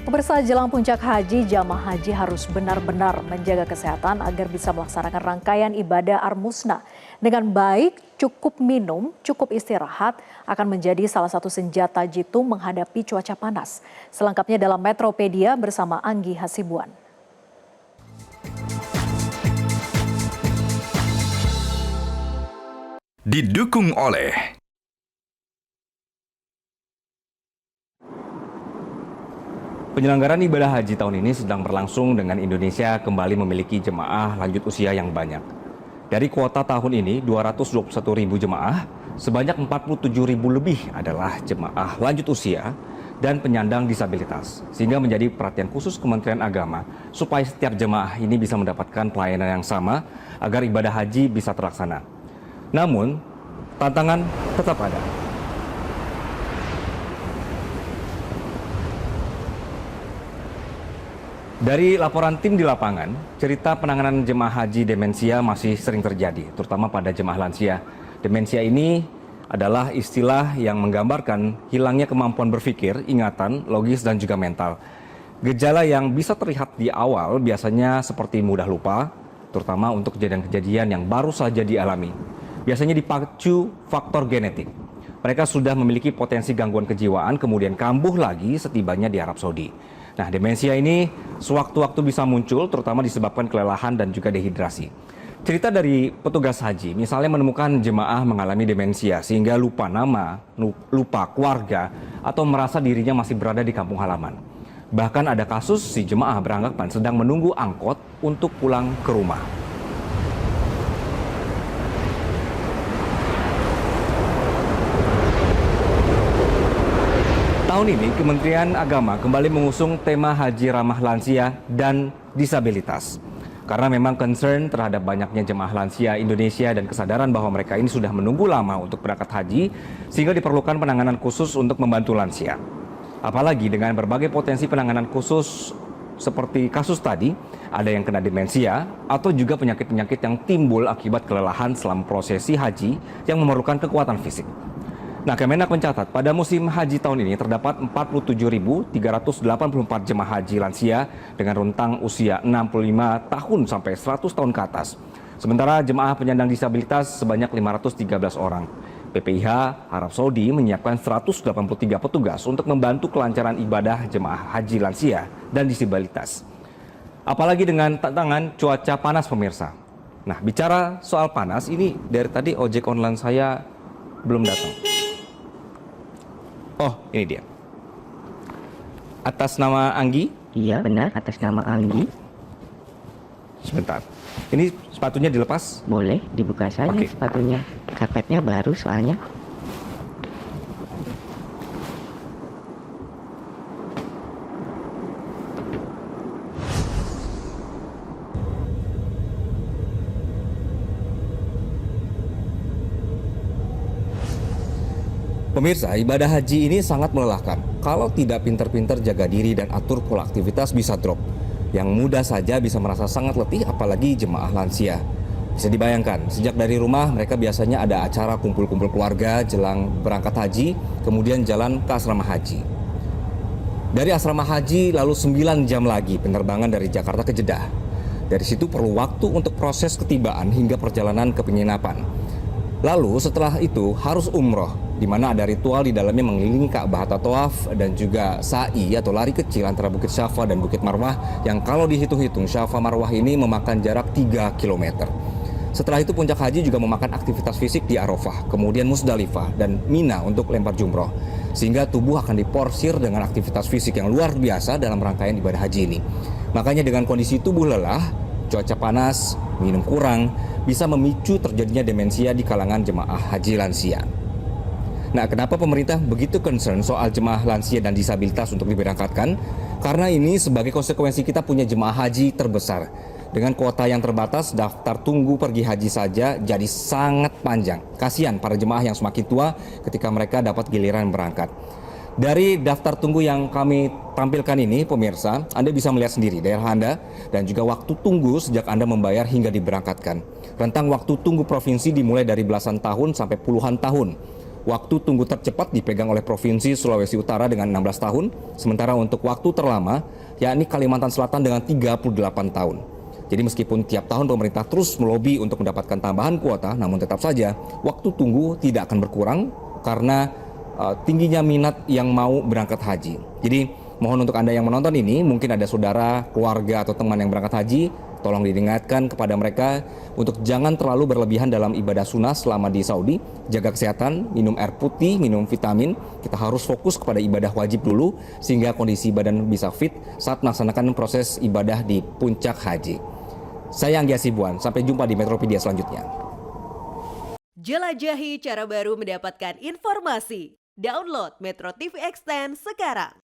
Pemirsa, jelang puncak haji, jamaah haji harus benar-benar menjaga kesehatan agar bisa melaksanakan rangkaian ibadah Armusna. Dengan baik, cukup minum, cukup istirahat akan menjadi salah satu senjata jitu menghadapi cuaca panas. Selengkapnya dalam Metropedia bersama Anggi Hasibuan. Didukung oleh penyelenggaraan ibadah haji tahun ini sedang berlangsung dengan Indonesia kembali memiliki jemaah lanjut usia yang banyak. Dari kuota tahun ini 221.000 jemaah, sebanyak 47.000 lebih adalah jemaah lanjut usia dan penyandang disabilitas. Sehingga menjadi perhatian khusus Kementerian Agama supaya setiap jemaah ini bisa mendapatkan pelayanan yang sama agar ibadah haji bisa terlaksana. Namun, tantangan tetap ada. Dari laporan tim di lapangan, cerita penanganan jemaah haji demensia masih sering terjadi, terutama pada jemaah lansia. Demensia ini adalah istilah yang menggambarkan hilangnya kemampuan berpikir, ingatan, logis, dan juga mental. Gejala yang bisa terlihat di awal biasanya seperti mudah lupa, terutama untuk kejadian-kejadian yang baru saja dialami. Biasanya dipacu faktor genetik. Mereka sudah memiliki potensi gangguan kejiwaan, kemudian kambuh lagi setibanya di Arab Saudi. Nah, demensia ini sewaktu-waktu bisa muncul, terutama disebabkan kelelahan dan juga dehidrasi. Cerita dari petugas haji, misalnya menemukan jemaah mengalami demensia sehingga lupa nama, lupa keluarga, atau merasa dirinya masih berada di kampung halaman. Bahkan ada kasus si jemaah beranggapan sedang menunggu angkot untuk pulang ke rumah. Tahun ini, Kementerian Agama kembali mengusung tema Haji Ramah Lansia dan Disabilitas. Karena memang concern terhadap banyaknya jemaah lansia Indonesia dan kesadaran bahwa mereka ini sudah menunggu lama untuk berangkat haji, sehingga diperlukan penanganan khusus untuk membantu lansia. Apalagi dengan berbagai potensi penanganan khusus seperti kasus tadi, ada yang kena demensia atau juga penyakit-penyakit yang timbul akibat kelelahan selama prosesi haji yang memerlukan kekuatan fisik. Nah, Kemenak mencatat pada musim haji tahun ini terdapat 47.384 jemaah haji lansia dengan rentang usia 65 tahun sampai 100 tahun ke atas. Sementara jemaah penyandang disabilitas sebanyak 513 orang. PPIH Arab Saudi menyiapkan 183 petugas untuk membantu kelancaran ibadah jemaah haji lansia dan disabilitas. Apalagi dengan tantangan cuaca panas, pemirsa. Nah, bicara soal panas, ini dari tadi ojek online saya belum datang. Oh, ini dia. Atas nama Anggi? Iya, benar. Atas nama Anggi. Sebentar. Ini sepatunya dilepas? Boleh, dibuka saja sepatunya. Karpetnya baru soalnya. Pemirsa, ibadah haji ini sangat melelahkan. Kalau tidak pintar-pintar jaga diri dan atur pola aktivitas bisa drop. Yang muda saja bisa merasa sangat letih, apalagi jemaah lansia. Bisa dibayangkan, sejak dari rumah mereka biasanya ada acara kumpul-kumpul keluarga jelang berangkat haji, kemudian jalan ke asrama haji. Dari asrama haji lalu 9 jam lagi penerbangan dari Jakarta ke Jeddah. Dari situ perlu waktu untuk proses ketibaan hingga perjalanan ke penginapan. Lalu setelah itu harus umroh, di mana ada ritual di dalamnya mengelilingi Ka'bah atau tawaf dan juga sa'i atau lari kecil antara Bukit Syafa dan Bukit Marwah yang kalau dihitung-hitung Syafa Marwah ini memakan jarak 3 km. Setelah itu puncak haji juga memakan aktivitas fisik di Arafah, kemudian Musdalifah dan Mina untuk lempar jumroh. Sehingga tubuh akan diporsir dengan aktivitas fisik yang luar biasa dalam rangkaian ibadah haji ini. Makanya dengan kondisi tubuh lelah, cuaca panas, minum kurang, bisa memicu terjadinya demensia di kalangan jemaah haji lansia. Nah, kenapa pemerintah begitu concern soal jemaah lansia dan disabilitas untuk diberangkatkan? Karena ini sebagai konsekuensi kita punya jemaah haji terbesar. Dengan kuota yang terbatas, daftar tunggu pergi haji saja jadi sangat panjang. Kasihan para jemaah yang semakin tua ketika mereka dapat giliran berangkat. Dari daftar tunggu yang kami tampilkan ini, pemirsa, Anda bisa melihat sendiri daerah Anda dan juga waktu tunggu sejak Anda membayar hingga diberangkatkan. Rentang waktu tunggu provinsi dimulai dari belasan tahun sampai puluhan tahun. Waktu tunggu tercepat dipegang oleh Provinsi Sulawesi Utara dengan 16 tahun, sementara untuk waktu terlama, yakni Kalimantan Selatan dengan 38 tahun. Jadi meskipun tiap tahun pemerintah terus melobi untuk mendapatkan tambahan kuota, namun tetap saja waktu tunggu tidak akan berkurang karena tingginya minat yang mau berangkat haji. Jadi mohon untuk Anda yang menonton ini, mungkin ada saudara, keluarga atau teman yang berangkat haji, tolong diingatkan kepada mereka untuk jangan terlalu berlebihan dalam ibadah sunnah selama di Saudi. Jaga kesehatan, minum air putih, minum vitamin. Kita harus fokus kepada ibadah wajib dulu sehingga kondisi badan bisa fit saat melaksanakan proses ibadah di puncak haji. Saya Anggi Hasibuan, sampai jumpa di Metropedia selanjutnya. Jelajahi cara baru mendapatkan informasi. Download Metro TV Extend sekarang.